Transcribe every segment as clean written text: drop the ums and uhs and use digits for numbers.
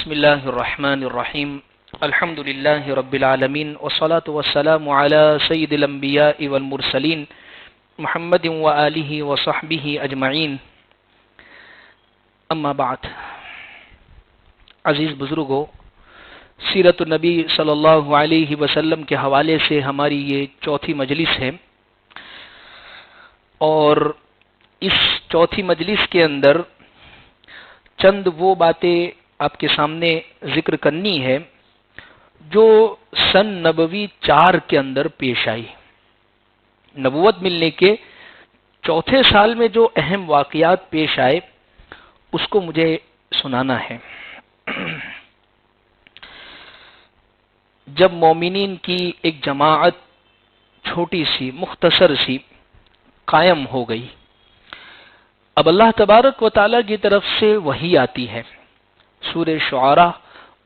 بسم الله الرحمن الرحيم الحمد لله رب العالمين والصلاة والسلام على سيد الأنبياء والمرسلين محمد وآله وصحبه أجمعين اما بعد. عزیز بزرگوں، سیرت النبی صلی اللہ علیہ وسلم کے حوالے سے ہماری یہ چوتھی مجلس ہے، اور اس چوتھی مجلس کے اندر چند وہ باتیں آپ کے سامنے ذکر کرنی ہے جو سن نبوی 4 کے اندر پیش آئی. نبوت ملنے کے چوتھے سال میں جو اہم واقعات پیش آئے اس کو مجھے سنانا ہے. جب مومنین کی ایک جماعت چھوٹی سی مختصر سی قائم ہو گئی، اب اللہ تبارک و تعالیٰ کی طرف سے وحی آتی ہے. سورہ شعراء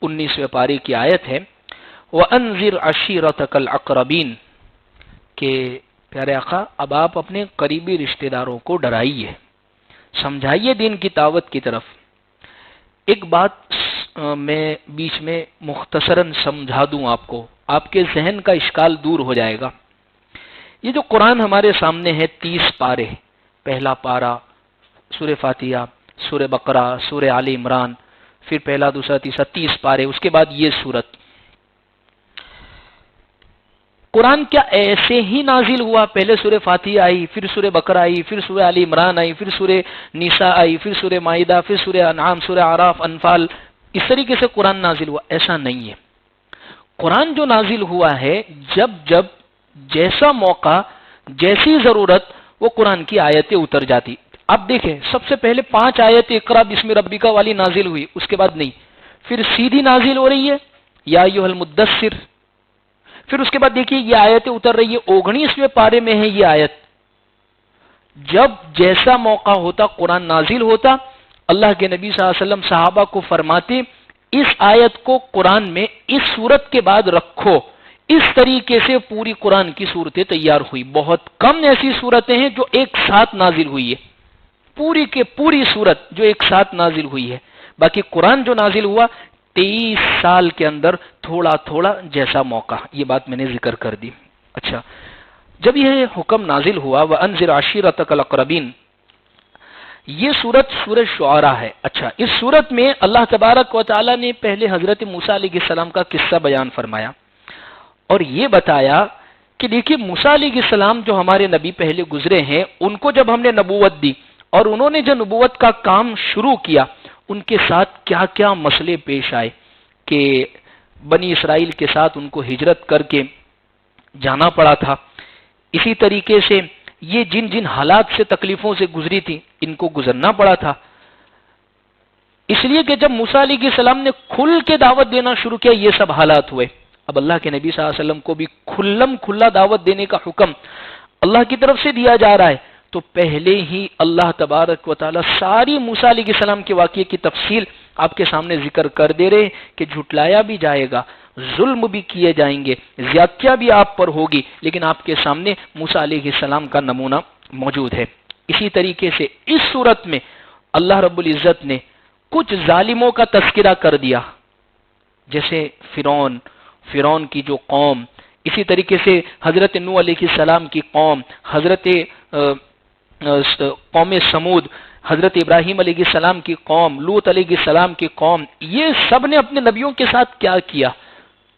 19ویں پارے کی آیت ہے، وَأَنذِرْ عَشِيرَتَكَ الْأَقْرَبِينَ کہ پیارے آقا اب آپ اپنے قریبی رشتہ داروں کو ڈرائیے، سمجھائیے دین کی دعوت کی طرف. ایک بات میں بیچ میں مختصراً سمجھا دوں آپ کے ذہن کا اشکال دور ہو جائے گا. یہ جو قرآن ہمارے سامنے ہے 30 پارے، پہلا پارہ سورہ فاتحہ، سورہ بقرہ، سورہ آل عمران، پھر پہلا دوسرا تیسرا 30 پارے، اس کے بعد یہ سورت. قرآن کیا ایسے ہی نازل ہوا؟ پہلے سورہ فاتحہ آئی، پھر سورہ بقرہ آئی، پھر سورہ آل عمران آئی، پھر سورہ نساء آئی، پھر سورہ مائدہ، پھر سورہ انعام، سورہ اعراف، انفال، اس طریقے سے قرآن نازل ہوا؟ ایسا نہیں ہے. قرآن جو نازل ہوا ہے، جب جب جیسا موقع، جیسی ضرورت، وہ قرآن کی آیتیں اتر جاتی. اب دیکھیں، سب سے پہلے 5 آیت اقرا بسم ربک والی نازل ہوئی، اس کے بعد نہیں. پھر سیدھی نازل ہو رہی ہے یا ایھا المدثر. پھر اس کے بعد دیکھیے یہ آیتیں اتر رہی ہے 19ویں پارے میں ہے یہ آیت. جب جیسا موقع ہوتا قرآن نازل ہوتا. اللہ کے نبی صلی اللہ علیہ وسلم صحابہ کو فرماتے اس آیت کو قرآن میں اس صورت کے بعد رکھو. اس طریقے سے پوری قرآن کی صورتیں تیار ہوئی. بہت کم ایسی صورتیں ہیں جو ایک ساتھ نازل ہوئی ہے، پوری کے پوری صورت جو ایک ساتھ نازل ہوئی ہے. باقی قرآن جو نازل ہوا 23 سال کے اندر تھوڑا تھوڑا جیسا موقع. یہ بات میں نے ذکر کر دی. اچھا، جب یہ حکم نازل ہوا وَأَنذِرْ عَشِيرَتَكَ الْأَقْرَبِينَ، یہ سورت سورہ شعراء ہے. اچھا، اس سورت میں اللہ تبارک و تعالی نے پہلے حضرت موسیٰ علیہ السلام کا قصہ بیان فرمایا اور یہ بتایا کہ دیکھیے موسیٰ علیہ السلام جو ہمارے نبی پہلے گزرے ہیں، ان کو جب ہم نے نبوت دی اور انہوں نے جو نبوت کا کام شروع کیا، ان کے ساتھ کیا کیا مسئلے پیش آئے کہ بنی اسرائیل کے ساتھ ان کو ہجرت کر کے جانا پڑا تھا. اسی طریقے سے یہ جن جن حالات سے تکلیفوں سے گزری تھی ان کو گزرنا پڑا تھا. اس لیے کہ جب موسیٰ علیہ السلام نے کھل کے دعوت دینا شروع کیا یہ سب حالات ہوئے. اب اللہ کے نبی صلی اللہ علیہ وسلم کو بھی کھلا دعوت دینے کا حکم اللہ کی طرف سے دیا جا رہا ہے. تو پہلے ہی اللہ تبارک و تعالی ساری موسیٰ علیہ السلام کے واقعے کی تفصیل آپ کے سامنے ذکر کر دے رہے کہ جھٹلایا بھی جائے گا، ظلم بھی کیے جائیں گے، زیادتیاں بھی آپ پر ہوگی، لیکن آپ کے سامنے موسیٰ علیہ السلام کا نمونہ موجود ہے. اسی طریقے سے اس صورت میں اللہ رب العزت نے کچھ ظالموں کا تذکرہ کر دیا، جیسے فرعون کی جو قوم، اسی طریقے سے حضرت نوح علیہ السلام کی قوم، حضرت قوم سمود، حضرت ابراہیم علیہ السلام کی قوم، لوط علیہ السلام کی قوم. یہ سب نے اپنے نبیوں کے ساتھ کیا کیا؟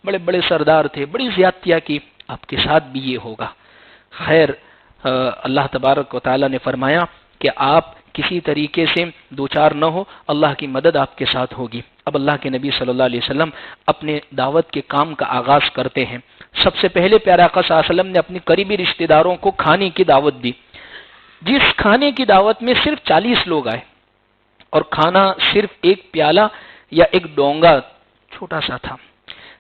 بڑے بڑے سردار تھے، بڑی زیادتیاں کی. آپ کے ساتھ بھی یہ ہوگا. خیر، اللہ تبارک و تعالی نے فرمایا کہ آپ کسی طریقے سے دوچار نہ ہو، اللہ کی مدد آپ کے ساتھ ہوگی. اب اللہ کے نبی صلی اللہ علیہ وسلم اپنے دعوت کے کام کا آغاز کرتے ہیں. سب سے پہلے پیارے آقا صلی اللہ علیہ وسلم نے اپنی قریبی رشتہ داروں کو کھانے کی دعوت دی. جس کھانے کی دعوت میں صرف 40 لوگ آئے اور کھانا صرف ایک پیالہ یا ایک ڈونگا چھوٹا سا تھا.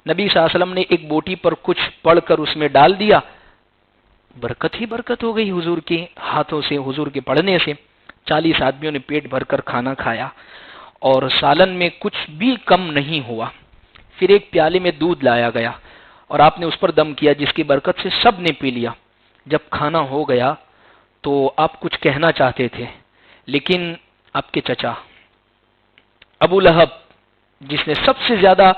نبی صلی اللہ علیہ وسلم نے ایک بوٹی پر کچھ پڑھ کر اس میں ڈال دیا. برکت ہی برکت ہو گئی حضور کے ہاتھوں سے، حضور کے پڑھنے سے. 40 آدمیوں نے پیٹ بھر کر کھانا کھایا اور سالن میں کچھ بھی کم نہیں ہوا. پھر ایک پیالے میں دودھ لایا گیا اور آپ نے اس پر دم کیا، جس کی برکت سے سب نے پی لیا. جب کھانا ہو گیا تو آپ کچھ کہنا چاہتے تھے، لیکن آپ کے چچا ابو لہب جس نے سب سے زیادہ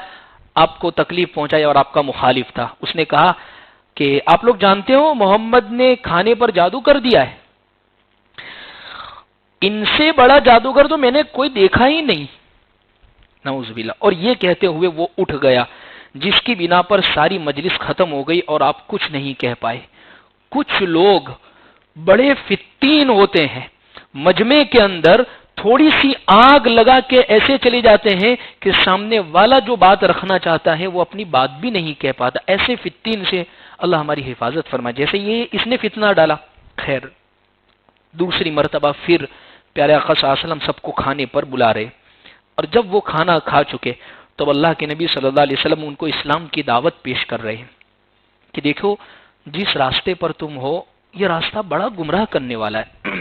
آپ کو تکلیف پہنچائی اور آپ کا مخالف تھا، اس نے کہا کہ آپ لوگ جانتے ہو محمد نے کھانے پر جادو کر دیا ہے، ان سے بڑا جادوگر تو میں نے کوئی دیکھا ہی نہیں، نعوذ باللہ۔ اور یہ کہتے ہوئے وہ اٹھ گیا، جس کی بنا پر ساری مجلس ختم ہو گئی اور آپ کچھ نہیں کہہ پائے۔ کچھ لوگ بڑے فتین ہوتے ہیں، مجمع کے اندر تھوڑی سی آگ لگا کے ایسے چلے جاتے ہیں کہ سامنے والا جو بات رکھنا چاہتا ہے وہ اپنی بات بھی نہیں کہہ پاتا۔ ایسے فتین سے اللہ ہماری حفاظت فرمائے، جیسے یہ اس نے فتنہ ڈالا۔ خیر، دوسری مرتبہ پھر پیارے آقا صلی اللہ علیہ وسلم سب کو کھانے پر بلا رہے، اور جب وہ کھانا کھا چکے تو اللہ کے نبی صلی اللہ علیہ وسلم ان کو اسلام کی دعوت پیش کر رہے ہیں کہ دیکھو جس راستے پر تم ہو یہ راستہ بڑا گمراہ کرنے والا ہے،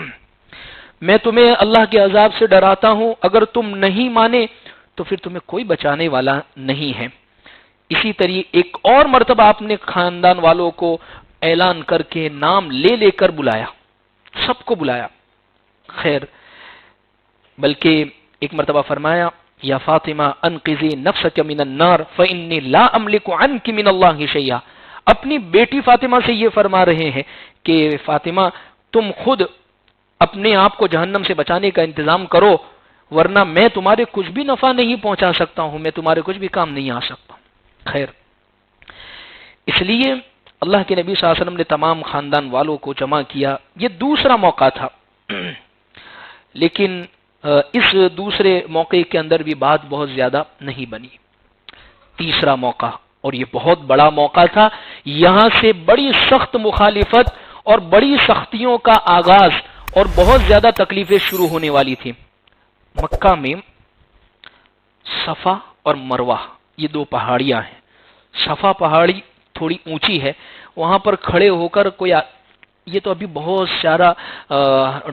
میں تمہیں اللہ کے عذاب سے ڈراتا ہوں، اگر تم نہیں مانے تو پھر تمہیں کوئی بچانے والا نہیں ہے۔ اسی طریقے ایک اور مرتبہ آپ نے خاندان والوں کو اعلان کر کے نام لے لے کر بلایا، سب کو بلایا۔ خیر، بلکہ ایک مرتبہ فرمایا یا فاطمہ انقذی نفسک من النار فانی لا املک عنک من اللہ شیئا، اپنی بیٹی فاطمہ سے یہ فرما رہے ہیں کہ فاطمہ تم خود اپنے آپ کو جہنم سے بچانے کا انتظام کرو، ورنہ میں تمہارے کچھ بھی نفع نہیں پہنچا سکتا ہوں، میں تمہارے کچھ بھی کام نہیں آ سکتا۔ خیر، اس لیے اللہ کے نبی صلی اللہ علیہ وسلم نے تمام خاندان والوں کو جمع کیا۔ یہ دوسرا موقع تھا، لیکن اس دوسرے موقع کے اندر بھی بات بہت زیادہ نہیں بنی۔ تیسرا موقع، اور یہ بہت بڑا موقع تھا، یہاں سے بڑی سخت مخالفت اور بڑی سختیوں کا آغاز اور بہت زیادہ تکلیفیں شروع ہونے والی تھی۔ مکہ میں صفا اور مروہ یہ دو پہاڑیاں ہیں۔ صفا پہاڑی تھوڑی اونچی ہے، وہاں پر کھڑے ہو کر کوئی یہ تو ابھی بہت سارا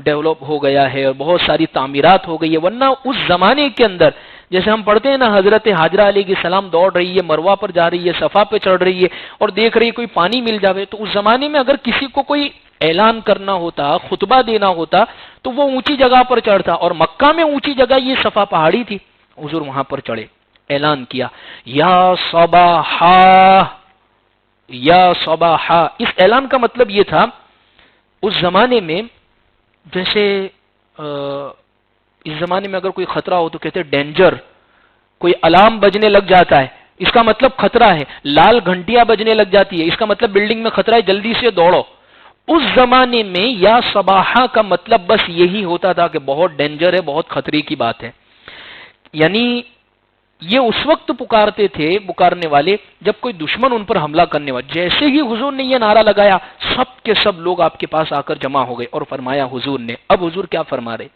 ڈیولپ ہو گیا ہے اور بہت ساری تعمیرات ہو گئی ہے، ورنہ اس زمانے کے اندر جیسے ہم پڑھتے ہیں نا، حضرت حاجرہ علیہ السلام دوڑ رہی ہے، مروہ پر جا رہی ہے، صفا پہ چڑھ رہی ہے اور دیکھ رہی ہے کوئی پانی مل جاوے، تو اس زمانے میں اگر کسی کو کوئی اعلان کرنا ہوتا، خطبہ دینا ہوتا تو وہ اونچی جگہ پر چڑھتا، اور مکہ میں اونچی جگہ یہ صفا پہاڑی تھی، حضور وہاں پر چڑھے، اعلان کیا یا صباحا یا صباحا۔ اس اعلان کا مطلب یہ تھا اس زمانے میں جیسے اس زمانے میں اگر کوئی خطرہ ہو تو کہتے ڈینجر، کوئی الارم بجنے لگ جاتا ہے اس کا مطلب خطرہ ہے، لال گھنٹیاں بجنے لگ جاتی ہے اس کا مطلب بلڈنگ میں خطرہ ہے، جلدی سے دوڑو۔ اس زمانے میں یا صباحا کا مطلب بس یہی ہوتا تھا کہ بہت ڈینجر ہے، بہت خطرے کی بات ہے، یعنی یہ اس وقت پکارتے تھے پکارنے والے جب کوئی دشمن ان پر حملہ کرنے والا۔ جیسے ہی حضور نے یہ نعرہ لگایا سب کے سب لوگ آپ کے پاس آ کر جمع ہو گئے اور فرمایا حضور نے، اب حضور کیا فرما رہے،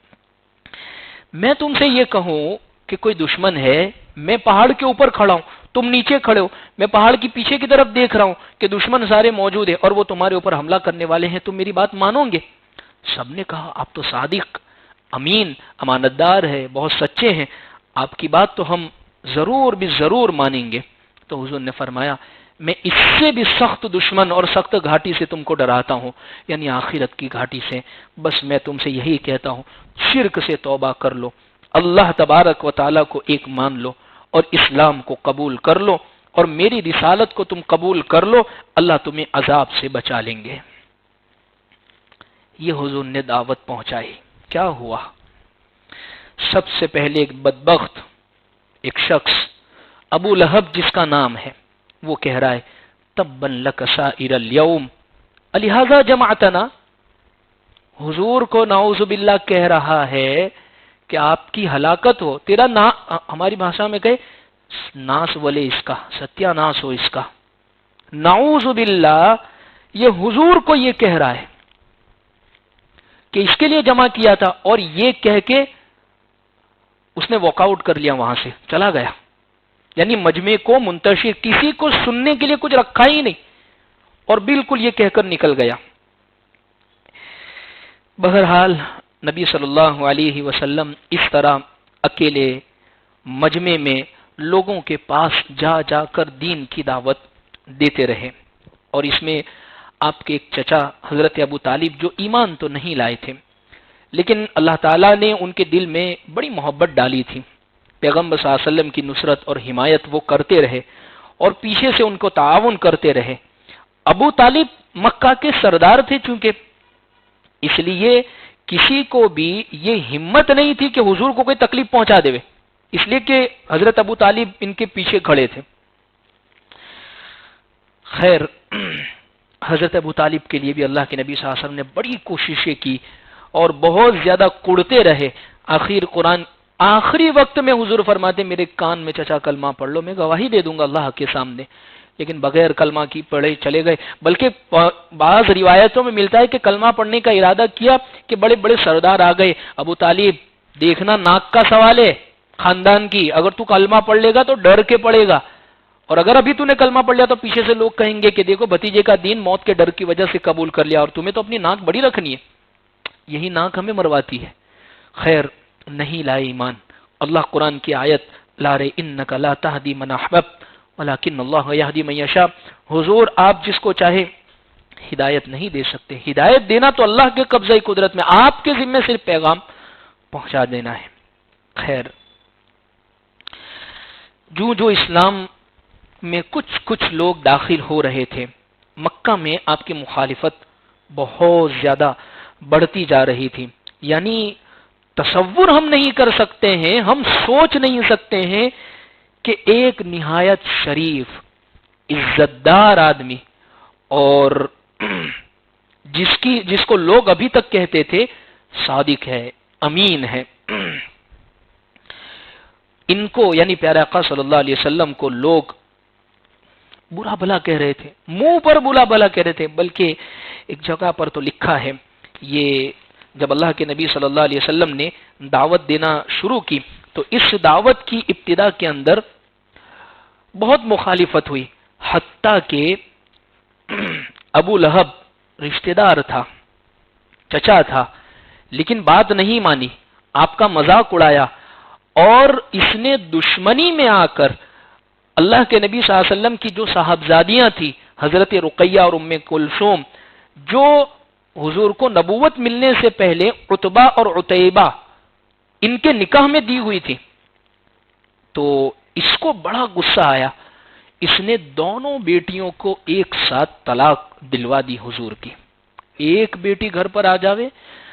میں تم سے یہ کہوں کہ کوئی دشمن ہے، میں پہاڑ کے اوپر کھڑا ہوں، تم نیچے کھڑے ہو، میں پہاڑ کی پیچھے کی طرف دیکھ رہا ہوں کہ دشمن سارے موجود ہیں اور وہ تمہارے اوپر حملہ کرنے والے ہیں، تم میری بات مانو گے؟ سب نے کہا آپ تو صادق، امین، امانتدار ہے، بہت سچے ہیں، آپ کی بات تو ہم ضرور بھی ضرور مانیں گے۔ تو حضور نے فرمایا میں اس سے بھی سخت دشمن اور سخت گھاٹی سے تم کو ڈراتا ہوں، یعنی آخرت کی گھاٹی سے، بس میں تم سے یہی کہتا ہوں شرک سے توبہ کر لو، اللہ تبارک و تعالیٰ کو ایک مان لو اور اسلام کو قبول کر لو اور میری رسالت کو تم قبول کر لو، اللہ تمہیں عذاب سے بچا لیں گے۔ یہ حضور نے دعوت پہنچائی، کیا ہوا؟ سب سے پہلے ایک بدبخت ایک شخص ابو لہب جس کا نام ہے وہ کہہ رہا ہے تبا لک سائر الیوم الہذا جمعتنا، حضور کو نعوذ باللہ کہہ رہا ہے کہ آپ کی ہلاکت ہو، تیرا ہماری بھاشا میں کہے ناس ولے اس کا، ستیہ ناس ہو اس کا، نعوذ باللہ یہ حضور کو یہ کہہ رہا ہے کہ اس کے لیے جمع کیا تھا، اور یہ کہہ کے اس نے واک آؤٹ کر لیا، وہاں سے چلا گیا، یعنی مجمع کو منتشر، کسی کو سننے کے لیے کچھ رکھا ہی نہیں اور بالکل یہ کہہ کر نکل گیا۔ بہرحال نبی صلی اللہ علیہ وسلم اس طرح اکیلے مجمع میں لوگوں کے پاس جا جا کر دین کی دعوت دیتے رہے، اور اس میں آپ کے ایک چچا حضرت ابو طالب جو ایمان تو نہیں لائے تھے، لیکن اللہ تعالیٰ نے ان کے دل میں بڑی محبت ڈالی تھی۔ پیغمبر صلی اللہ علیہ وسلم کی نصرت اور حمایت وہ کرتے رہے اور پیچھے سے ان کو تعاون کرتے رہے. ابو طالب مکہ کے سردار تھے چونکہ، اس لیے کسی کو بھی یہ ہمت نہیں تھی کہ حضور کو کوئی تکلیف پہنچا دے، اس لیے کہ حضرت ابو طالب ان کے پیچھے کھڑے تھے. خیر، حضرت ابو طالب کے لیے بھی اللہ کے نبی صلی اللہ علیہ وسلم نے بڑی کوششیں کی اور بہت زیادہ کڑتے رہے. آخر قرآن آخری وقت میں حضور فرماتے میرے کان میں چچا کلمہ پڑھ لو، میں گواہی دے دوں گا اللہ کے سامنے، لیکن بغیر کلمہ کی پڑھے چلے گئے. بلکہ بعض روایتوں میں ملتا ہے کہ کلمہ پڑھنے کا ارادہ کیا کہ بڑے بڑے سردار آ گئے، ابو طالب دیکھنا ناک کا سوال ہے خاندان کی، اگر تو کلمہ پڑھ لے گا تو ڈر کے پڑھے گا، اور اگر ابھی تو نے کلمہ پڑھ لیا تو پیچھے سے لوگ کہیں گے کہ دیکھو بھتیجے کا دین موت کے ڈر کی وجہ سے قبول کر لیا، اور تمہیں تو اپنی ناک بڑی رکھنی ہے، یہی ناک ہمیں مرواتی ہے. خیر، نہیں لائے ایمان. اللہ قرآن کی آیت لا رہے انک لا تہدی من احببت ولکن اللہ یہدی من یشاء. حضور آپ جس کو چاہے ہدایت نہیں دے سکتے، ہدایت دینا تو اللہ کے قبضہ قدرت میں، آپ کے ذمہ صرف پیغام پہنچا دینا ہے. خیر، جو اسلام میں کچھ لوگ داخل ہو رہے تھے، مکہ میں آپ کی مخالفت بہت زیادہ بڑھتی جا رہی تھی. یعنی تصور ہم نہیں کر سکتے ہیں، ہم سوچ نہیں سکتے ہیں کہ ایک نہایت شریف عزتدار آدمی اور جس کو لوگ ابھی تک کہتے تھے صادق ہے، امین ہے، ان کو یعنی پیارے آقا صلی اللہ علیہ وسلم کو لوگ برا بھلا کہہ رہے تھے، منہ پر برا بھلا کہہ رہے تھے. بلکہ ایک جگہ پر تو لکھا ہے، یہ جب اللہ کے نبی صلی اللہ علیہ وسلم نے دعوت دینا شروع کی تو اس دعوت کی ابتدا کے اندر بہت مخالفت ہوئی، حتیٰ کہ ابو لہب رشتہ دار تھا، چچا تھا، لیکن بات نہیں مانی، آپ کا مذاق اڑایا، اور اس نے دشمنی میں آ کر اللہ کے نبی صلی اللہ علیہ وسلم کی جو صاحبزادیاں تھیں حضرت رقیہ اور ام کلثوم، جو حضور کو نبوت ملنے سے پہلے عتبہ اور عتیبہ ان کے نکاح میں دی ہوئی تھی، تو اس کو بڑا غصہ آیا. اس نے دونوں بیٹیوں کو ایک ساتھ طلاق دلوا دی حضور کی. ایک بیٹی گھر پر آ جاوے،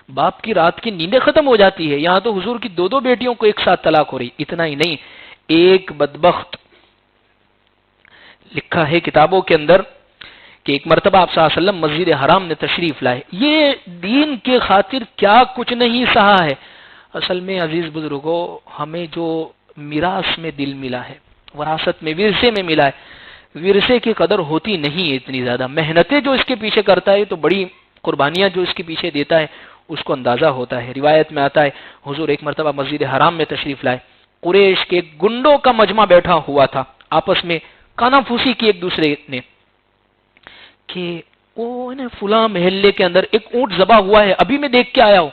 باپ کی رات کی نیندیں ختم ہو جاتی ہے، یہاں تو حضور کی دو بیٹیوں کو ایک ساتھ طلاق ہو رہی. اتنا ہی نہیں، ایک بدبخت، لکھا ہے کتابوں کے اندر کہ ایک مرتبہ آپ صلی اللہ علیہ وسلم مسجد حرام میں تشریف لائے، یہ دین کے خاطر کیا کچھ نہیں سہا ہے. اصل میں عزیز بزرگوں، ہمیں جو میراث میں دل ملا ہے، وراثت میں، ورثے میں ملا ہے، ورثے کی قدر ہوتی نہیں ہے اتنی زیادہ. محنتیں جو اس کے پیچھے کرتا ہے تو بڑی قربانیاں جو اس کے پیچھے دیتا ہے اس کو اندازہ ہوتا ہے. روایت میں آتا ہے حضور ایک مرتبہ مسجد حرام میں تشریف لائے، قریش کے گنڈوں کا مجمع بیٹھا ہوا تھا، آپس میں کانا پھوسی کی ایک دوسرے نے کہ فلاں محلے کے اندر ایک اونٹ ذبح ہوا ہے، ابھی میں دیکھ کے آیا ہوں.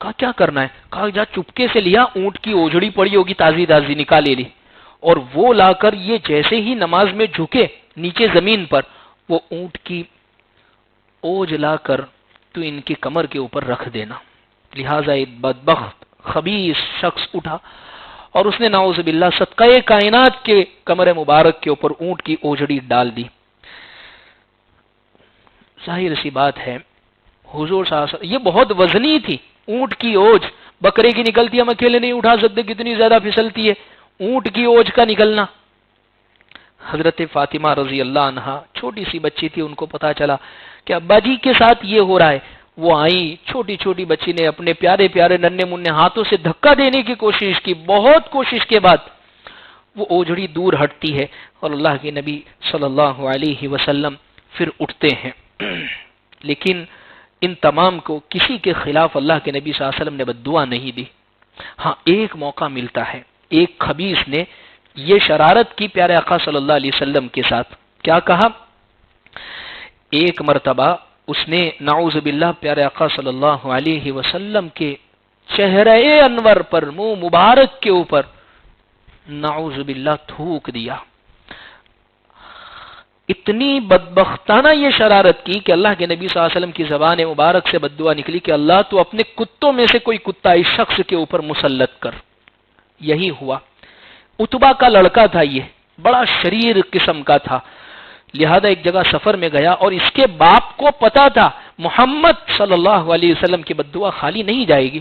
کہا کیا کرنا ہے؟ کہا جا چپکے سے لیا، اونٹ کی اوجڑی پڑی ہوگی تازی نکالے لی، اور وہ لا کر یہ جیسے ہی نماز میں جھکے نیچے زمین پر، وہ اونٹ کی اوج لا کر تو ان کی کمر کے اوپر رکھ دینا. لہذا ایک بدبخت خبیث شخص اٹھا اور اس نے نعوذ باللہ صدقہ کائنات کے کمر مبارک کے اوپر اونٹ کی اوجڑی ڈال دی. ظاہر سی بات ہے حضور صلی اللہ علیہ وسلم، یہ بہت وزنی تھی اونٹ کی اوج، بکرے کی نکلتی ہم اکیلے نہیں اٹھا سکتے، کتنی زیادہ پھسلتی ہے، اونٹ کی اوج کا نکلنا. حضرت فاطمہ رضی اللہ عنہا چھوٹی سی بچی تھی، ان کو پتا چلا کہ ابا جی کے ساتھ یہ ہو رہا ہے. وہ آئی، چھوٹی بچی نے اپنے پیارے پیارے ننھے منھے ہاتھوں سے دھکا دینے کی کوشش کی، بہت کوشش کے بعد وہ اوجڑی دور ہٹتی ہے اور اللہ کے نبی صلی اللہ علیہ وسلم پھر اٹھتے ہیں. لیکن ان تمام کو کسی کے خلاف اللہ کے نبی صلی اللہ علیہ وسلم نے بددعا نہیں دی. ہاں ایک موقع ملتا ہے، ایک خبیث نے یہ شرارت کی پیارے آقا صلی اللہ علیہ وسلم کے ساتھ. کیا کہا؟ ایک مرتبہ اس نے نعوذ باللہ پیارے آقا صلی اللہ علیہ وسلم کے چہرے انور پر، منہ مبارک کے اوپر نعوذ باللہ تھوک دیا. اتنی بدبختانہ یہ شرارت کی کہ اللہ کے نبی صلی اللہ علیہ وسلم کی زبان مبارک سے بددعا نکلی کہ اللہ تو اپنے کتوں میں سے کوئی کتا اس شخص کے اوپر مسلط کر. یہی ہوا۔ اتبا کا لڑکا تھا، یہ بڑا شریر قسم کا تھا، لہذا ایک جگہ سفر میں گیا اور اس کے باپ کو پتا تھا محمد صلی اللہ علیہ وسلم کی بد دعا خالی نہیں جائے گی۔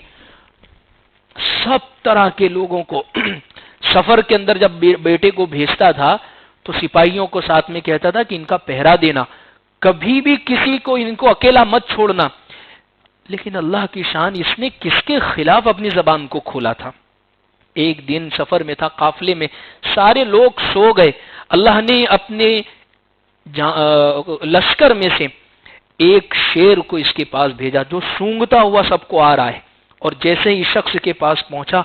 سب طرح کے لوگوں کو سفر کے اندر جب بیٹے کو بھیجتا تھا تو سپاہیوں کو ساتھ میں کہتا تھا کہ ان کا پہرا دینا، کبھی بھی کسی کو ان کو اکیلا مت چھوڑنا۔ لیکن اللہ کی شان، اس نے کس کے خلاف اپنی زبان کو کھولا تھا؟ ایک دن سفر میں تھا، قافلے میں سارے لوگ سو گئے، اللہ نے اپنے لشکر میں سے ایک شیر کو اس کے پاس بھیجا جو سونگتا ہوا سب کو آ رہا ہے، اور جیسے ہی شخص کے پاس پہنچا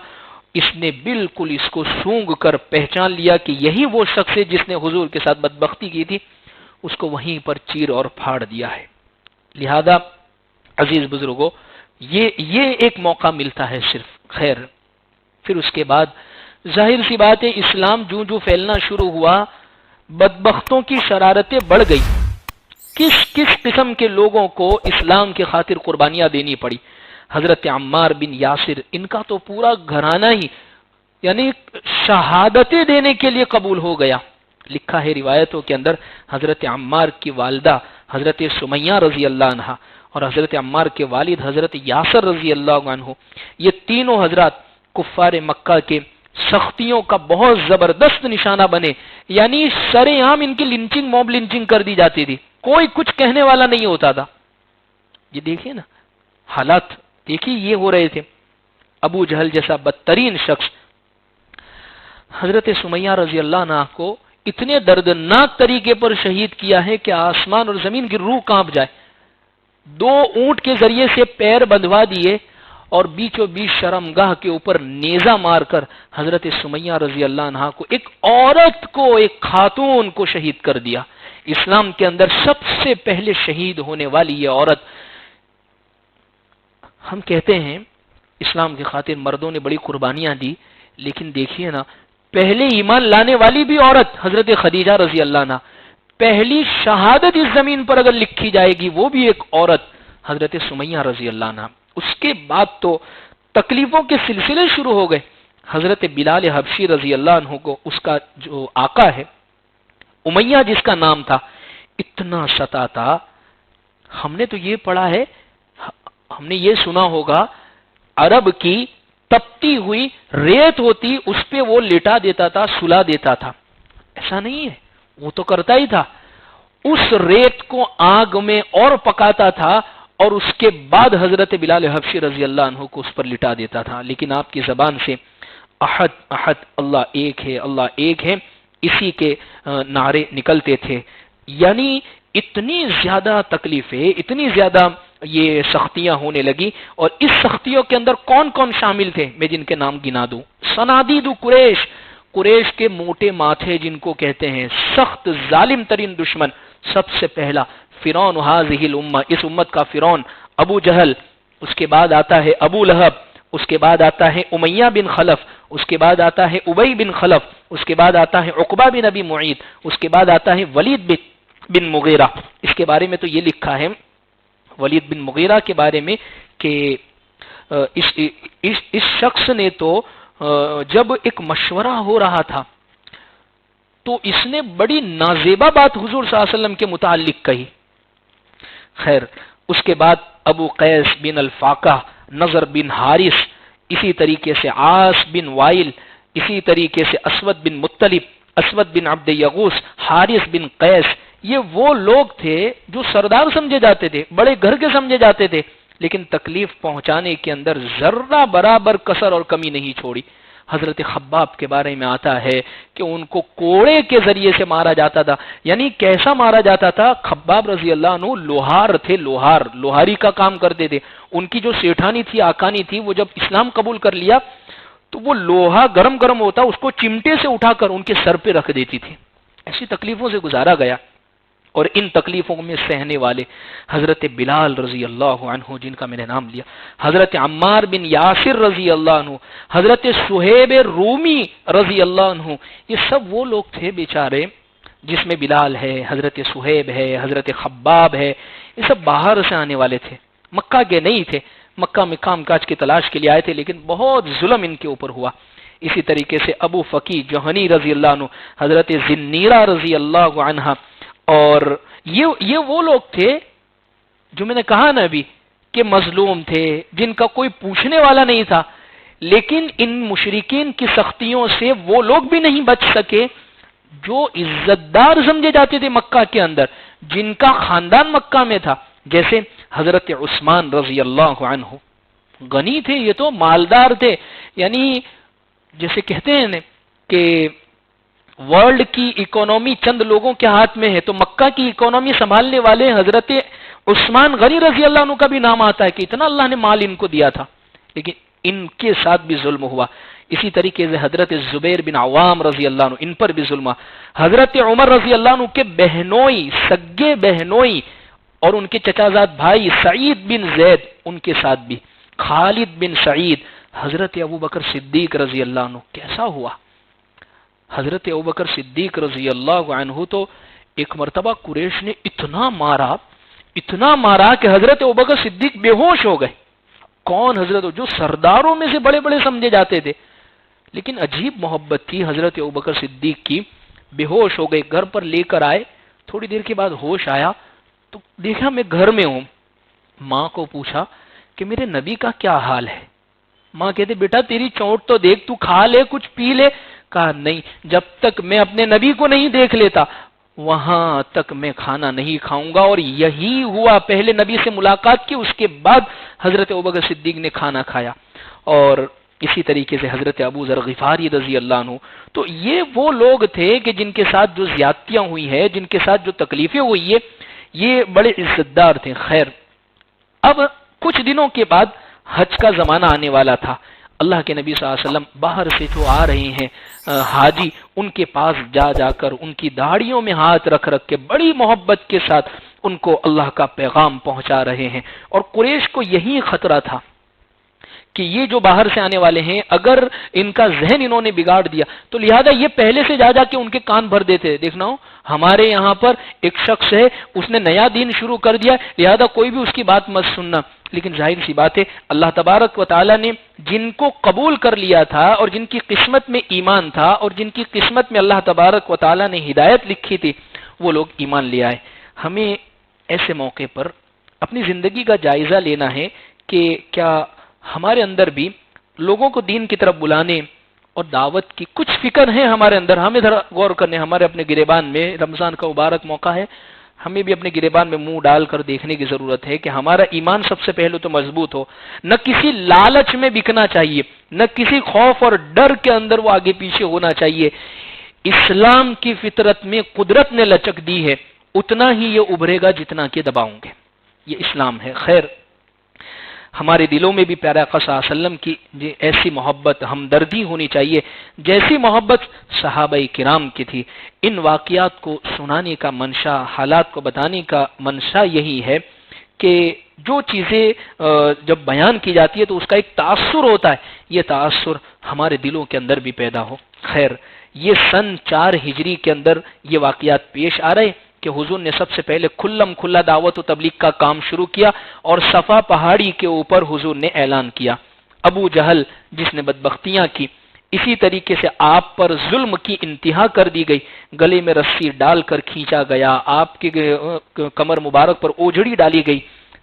اس نے بالکل اس کو سونگ کر پہچان لیا کہ یہی وہ شخص ہے جس نے حضور کے ساتھ بدبختی کی تھی، اس کو وہیں پر چیر اور پھاڑ دیا ہے۔ لہذا عزیز بزرگوں، یہ ایک موقع ملتا ہے صرف۔ خیر، پھر اس کے بعد ظاہر سی بات ہے اسلام جو پھیلنا شروع ہوا، بدبختوں کی شرارتیں بڑھ گئی۔ کس قسم کے لوگوں کو اسلام کے خاطر قربانیاں دینی پڑی۔ حضرت عمار بن یاسر، ان کا تو پورا گھرانہ ہی یعنی شہادتیں دینے کے لیے قبول ہو گیا۔ لکھا ہے روایتوں کے اندر حضرت عمار کی والدہ حضرت سمیہ رضی اللہ عنہ اور حضرت عمار کے والد حضرت یاسر رضی اللہ عنہ، یہ تینوں حضرات کفار مکہ کے سختیوں کا بہت زبردست نشانہ بنے، یعنی سرے عام ان کی لنچنگ، موب لنچنگ کر دی جاتی تھی، کوئی کچھ کہنے والا نہیں ہوتا تھا۔ یہ دیکھیے نا حالات، دیکھیے یہ ہو رہے تھے۔ ابو جہل جیسا بدترین شخص حضرت سمیہ رضی اللہ عنہ کو اتنے دردناک طریقے پر شہید کیا ہے کہ آسمان اور زمین کی روح کانپ جائے۔ 2 اونٹ کے ذریعے سے پیر بندھوا دیے اور بیچوں بیچ شرمگاہ کے اوپر نیزہ مار کر حضرت سمیہ رضی اللہ عنہ کو، ایک عورت کو، ایک خاتون کو شہید کر دیا۔ اسلام کے اندر سب سے پہلے شہید ہونے والی یہ عورت۔ ہم کہتے ہیں اسلام کی خاطر مردوں نے بڑی قربانیاں دی، لیکن دیکھیے نا پہلے ایمان لانے والی بھی عورت حضرت خدیجہ رضی اللہ عنہ، پہلی شہادت اس زمین پر اگر لکھی جائے گی وہ بھی ایک عورت حضرت سمیہ رضی اللہ عنہ۔ اس کے بعد تو تکلیفوں کے سلسلے شروع ہو گئے۔ حضرت بلال حبشی رضی اللہ عنہ کو اس کا جو آقا ہے امیہ جس کا نام تھا، اتنا ستاتا۔ ہم نے تو یہ پڑھا ہے، ہم نے یہ سنا ہوگا عرب کی تپتی ہوئی ریت ہوتی اس پہ وہ لٹا دیتا تھا، سلا دیتا تھا۔ ایسا نہیں ہے، وہ تو کرتا ہی تھا، اس ریت کو آگ میں اور پکاتا تھا اور اس کے بعد حضرت بلال حبشی رضی اللہ عنہ کو اس پر لٹا دیتا تھا۔ لیکن آپ کی زبان سے احد احد، اللہ ایک ہے، اللہ ایک ہے، اسی کے نعرے نکلتے تھے۔ یعنی اتنی زیادہ تکلیفیں، اتنی زیادہ یہ سختیاں ہونے لگی، اور اس سختیوں کے اندر کون کون شامل تھے میں جن کے نام گنا دوں۔ صنادید قریش، قریش کے موٹے ماتھے جن کو کہتے ہیں، سخت ظالم ترین دشمن۔ سب سے پہلا فرعون هذه الامه، اس امت کا فرعون ابو جہل، اس کے بعد آتا ہے ابو لہب، اس کے بعد آتا ہے امیہ بن خلف، اس کے بعد آتا ہے ابی بن خلف، اس کے بعد آتا ہے عقبہ بن ابی معیط، اس کے بعد آتا ہے ولید بن مغیرہ۔ اس کے بارے میں تو یہ لکھا ہے ولید بن مغیرہ کے بارے میں کہ اس شخص نے تو جب ایک مشورہ ہو رہا تھا تو اس نے بڑی نازیبا بات حضور صلی اللہ علیہ وسلم کے متعلق کہی۔ خیر، اس کے بعد ابو قیس بن الفاقہ، نضر بن حارث، اسی طریقے سے عاص بن وائل، اسی طریقے سے اسود بن مطلب، اسود بن عبد یغوث، حارث بن قیس، یہ وہ لوگ تھے جو سردار سمجھے جاتے تھے، بڑے گھر کے سمجھے جاتے تھے، لیکن تکلیف پہنچانے کے اندر ذرہ برابر کسر اور کمی نہیں چھوڑی۔ حضرت خباب کے بارے میں آتا ہے کہ ان کو کوڑے کے ذریعے سے مارا جاتا تھا۔ یعنی کیسا مارا جاتا تھا؟ خباب رضی اللہ عنہ لوہار تھے، لوہاری کا کام کرتے تھے۔ ان کی جو سیٹھانی تھی، آکانی تھی، وہ جب اسلام قبول کر لیا تو وہ لوہا گرم گرم ہوتا، اس کو چمٹے سے اٹھا کر ان کے سر پہ رکھ دیتی تھی۔ ایسی تکلیفوں سے گزارا گیا، اور ان تکلیفوں میں سہنے والے حضرت بلال رضی اللہ عنہ جن کا میں نے نام لیا، حضرت عمار بن یاسر رضی اللہ عنہ، حضرت صہیب رومی رضی اللہ عنہ، یہ سب وہ لوگ تھے بیچارے، جس میں بلال ہے، حضرت صہیب ہے، حضرت خباب ہے، یہ سب باہر سے آنے والے تھے، مکہ کے نہیں تھے، مکہ میں کام کاج کی تلاش کے لیے آئے تھے، لیکن بہت ظلم ان کے اوپر ہوا۔ اسی طریقے سے ابو فقی جوہنی رضی اللہ عنہ، حضرت ذنیرہ رضی اللہ عنہ، اور یہ وہ لوگ تھے جو میں نے کہا نا ابھی کہ مظلوم تھے، جن کا کوئی پوچھنے والا نہیں تھا، لیکن ان مشرکین کی سختیوں سے وہ لوگ بھی نہیں بچ سکے جو عزت دار سمجھے جاتے تھے مکہ کے اندر، جن کا خاندان مکہ میں تھا، جیسے حضرت عثمان رضی اللہ عنہ۔ غنی تھے، یہ تو مالدار تھے، یعنی جیسے کہتے ہیں نا کہ ورلڈ کی اکانومی چند لوگوں کے ہاتھ میں ہے، تو مکہ کی اکانومی سنبھالنے والے حضرت عثمان غنی رضی اللہ عنہ کا بھی نام آتا ہے کہ اتنا اللہ نے مال ان کو دیا تھا، لیکن ان کے ساتھ بھی ظلم ہوا۔ اسی طریقے سے حضرت زبیر بن عوام رضی اللہ عنہ، ان پر بھی ظلم ہوا۔ حضرت عمر رضی اللہ عنہ کے بہنوئی، سگے بہنوئی اور ان کے چچا زاد بھائی سعید بن زید، ان کے ساتھ بھی خالد بن سعید، حضرت ابوبکر صدیق رضی اللہ عنہ کیسا ہوا؟ حضرت ابوبکر صدیق رضی اللہ عنہ تو ایک مرتبہ قریش نے اتنا مارا کہ حضرت ابوبکر صدیق بے ہوش ہو گئے۔ کون؟ حضرت جو سرداروں میں سے بڑے بڑے سمجھے جاتے تھے، لیکن عجیب محبت تھی حضرت ابوبکر صدیق کی، بے ہوش ہو گئے۔ گھر پر لے کر آئے، تھوڑی دیر کے بعد ہوش آیا تو دیکھا میں گھر میں ہوں۔ ماں کو پوچھا کہ میرے نبی کا کیا حال ہے؟ ماں کہتے بیٹا تیری چوٹ تو دیکھ، تو کھا لے، کچھ پی لے۔ کہا نہیں، جب تک میں اپنے نبی کو نہیں دیکھ لیتا وہاں تک میں کھانا نہیں کھاؤں گا۔ اور یہی ہوا، پہلے نبی سے ملاقات کی، اس کے بعد حضرت ابوبکر صدیق نے کھانا کھایا۔ اور اسی طریقے سے حضرت ابو ذر غفاری رضی اللہ عنہ، تو یہ وہ لوگ تھے کہ جن کے ساتھ جو زیادتیاں ہوئی ہیں، جن کے ساتھ جو تکلیفیں ہوئی ہیں، یہ بڑے عزت دار تھے۔ خیر، اب کچھ دنوں کے بعد حج کا زمانہ آنے والا تھا۔ اللہ کے نبی صلی اللہ علیہ وسلم باہر سے جو آ رہے ہیں حاجی، ان کے پاس جا کر ان کی داڑھیوں میں ہاتھ رکھ کے بڑی محبت کے ساتھ ان کو اللہ کا پیغام پہنچا رہے ہیں۔ اور قریش کو یہی خطرہ تھا کہ یہ جو باہر سے آنے والے ہیں، اگر ان کا ذہن انہوں نے بگاڑ دیا تو لہذا یہ پہلے سے جا کے ان کے کان بھر دیتے۔ دیکھنا ہو ہمارے یہاں پر ایک شخص ہے، اس نے نیا دین شروع کر دیا، لہذا کوئی بھی اس کی بات مت سننا۔ لیکن ظاہر سی بات ہے، اللہ تبارک و تعالی نے جن کو قبول کر لیا تھا اور جن کی قسمت میں ایمان تھا اور جن کی قسمت میں اللہ تبارک و تعالی نے ہدایت لکھی تھی، وہ لوگ ایمان لے آئے۔ ہمیں ایسے موقع پر اپنی زندگی کا جائزہ لینا ہے کہ کیا ہمارے اندر بھی لوگوں کو دین کی طرف بلانے اور دعوت کی کچھ فکر ہے ہمارے اندر؟ ہمیں ذرا غور کرنے، ہمارے اپنے گریبان میں رمضان کا مبارک موقع ہے، ہمیں بھی اپنے گریبان میں منہ ڈال کر دیکھنے کی ضرورت ہے کہ ہمارا ایمان سب سے پہلے تو مضبوط ہو، نہ کسی لالچ میں بکنا چاہیے، نہ کسی خوف اور ڈر کے اندر وہ آگے پیچھے ہونا چاہیے۔ اسلام کی فطرت میں قدرت نے لچک دی ہے، اتنا ہی یہ ابھرے گا جتنا کہ دباؤں گے، یہ اسلام ہے۔ خیر، ہمارے دلوں میں بھی پیارے آقا صلی اللہ علیہ وسلم کی ایسی محبت، ہمدردی ہونی چاہیے جیسی محبت صحابہ کرام کی تھی۔ ان واقعات کو سنانے کا منشا، حالات کو بتانے کا منشا یہی ہے کہ جو چیزیں جب بیان کی جاتی ہے تو اس کا ایک تاثر ہوتا ہے، یہ تاثر ہمارے دلوں کے اندر بھی پیدا ہو۔ خیر، یہ سن 4 ہجری کے اندر یہ واقعات پیش آ رہے کہ حضور نے سب سے پہلے کھلا دعوت و تبلیغ کا کام شروع کیا، اور صفا پہاڑی کے اوپر حضور نے اعلان کیا۔ ابو جہل جس نے بدبختیاں کی، اسی طریقے سے آپ پر ظلم کی انتہا کر دی گئی، گلے میں رسی ڈال کر کھینچا گیا، آپ کے کمر مبارک پر اوجھڑی ڈالی گئی،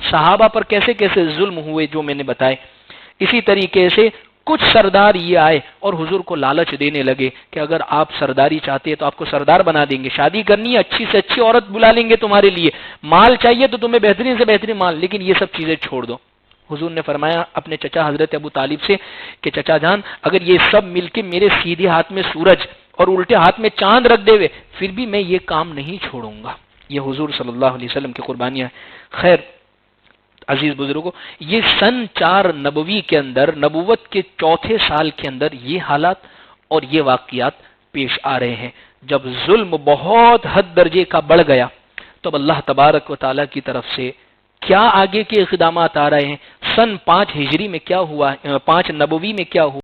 صحابہ پر کیسے کیسے ظلم ہوئے جو میں نے بتائے۔ اسی طریقے سے کچھ سردار یہ آئے اور حضور کو لالچ دینے لگے کہ اگر آپ سرداری چاہتے ہیں تو آپ کو سردار بنا دیں گے، شادی کرنی ہے اچھی سے اچھی عورت بلا لیں گے تمہارے لیے، مال چاہیے تو تمہیں بہترین سے بہترین مال، لیکن یہ سب چیزیں چھوڑ دو۔ حضور نے فرمایا اپنے چچا حضرت ابو طالب سے کہ چچا جان، اگر یہ سب مل کے میرے سیدھے ہاتھ میں سورج اور الٹے ہاتھ میں چاند رکھ دے ہوئے پھر بھی میں یہ کام نہیں چھوڑوں گا۔ یہ حضور صلی اللہ علیہ وسلم کی قربانیاں ہیں۔ خیر عزیز بزرگوں، یہ سن 4 نبوی کے اندر، نبوت کے 4تھے سال کے اندر یہ حالات اور یہ واقعات پیش آ رہے ہیں۔ جب ظلم بہت حد درجے کا بڑھ گیا تو اب اللہ تبارک و تعالیٰ کی طرف سے کیا آگے کے اقدامات آ رہے ہیں؟ سن 5 ہجری میں کیا ہوا، 5 نبوی میں کیا ہوا؟